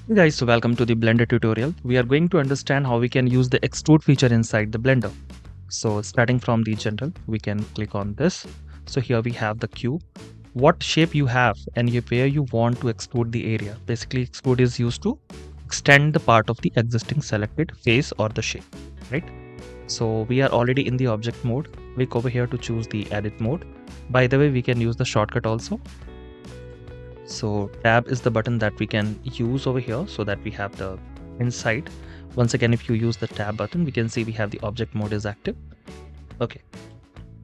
Hey guys, so welcome to the Blender tutorial. We are going to understand how we can use the extrude feature inside the Blender. So starting from the general, we can click on this. So here we have the cube. What shape you have and where you want to extrude the area. Basically, extrude is used to extend the part of the existing selected face or the shape, right? So we are already in the object mode. Click over here to choose the edit mode. By the way, we can use the shortcut also. So tab is the button that we can use over here so that we have the inside. Once again, if you use the tab button, we can see we have the object mode is active. Okay.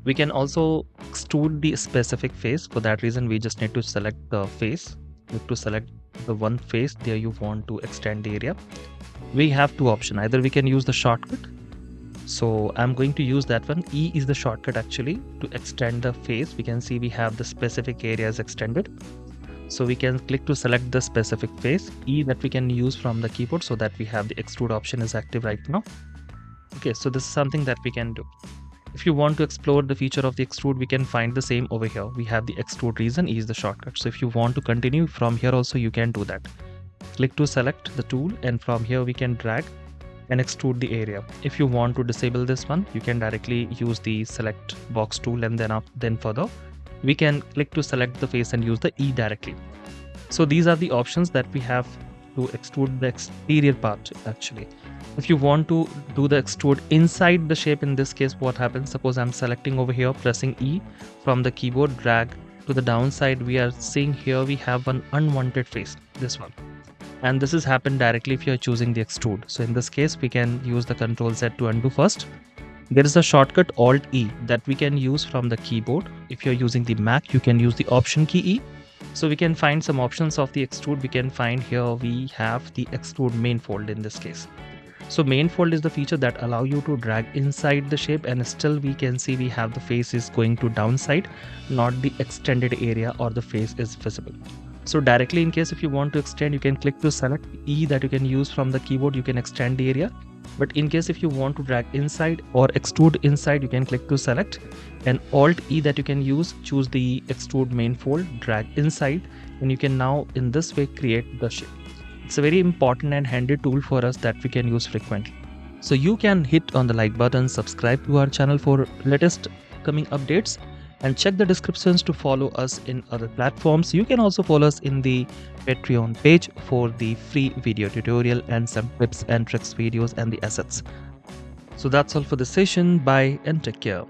We can also extrude the specific face. For that reason, we just need to select the face. You have to select the one face there you want to extend the area. We have two options. Either we can use the shortcut. So I'm going to use that one. E is the shortcut actually to extend the face. We can see we have the specific areas extended. So we can click to select the specific face. E that we can use from the keyboard so that we have the extrude option is active right now. Okay, so this is something that we can do. If you want to explore the feature of the extrude, we can find the same over here. We have the extrude region, E is the shortcut. So if you want to continue from here also, you can do that. Click to select the tool and from here we can drag and extrude the area. If you want to disable this one, you can directly use the select box tool and then further we can click to select the face and use the E directly. So these are the options that we have to extrude the exterior part actually. If you want to do the extrude inside the shape, in this case what happens, suppose I'm selecting over here, pressing E from the keyboard, drag to the downside, we are seeing here we have one unwanted face, this one. And this is happened directly if you're choosing the extrude. So in this case, we can use the Control Z to undo first. There is a shortcut Alt E that we can use from the keyboard. If you're using the Mac, you can use the Option key E. So we can find some options of the extrude. We can find here we have the extrude main fold in this case. So main fold is the feature that allow you to drag inside the shape and still we can see we have the face is going to downside, not the extended area or the face is visible. So directly in case if you want to extend, you can click to select E that you can use from the keyboard, you can extend the area. But in case if you want to drag inside or extrude inside, you can click to select and Alt E that you can use, choose the extrude main fold, drag inside, and you can now in this way create the shape. It's a very important and handy tool for us that we can use frequently. So you can hit on the like button, subscribe to our channel for latest coming updates, and check the descriptions to follow us in other platforms. You can also follow us in the Patreon page for the free video tutorial and some tips and tricks videos and the assets. So that's all for this session. Bye and take care.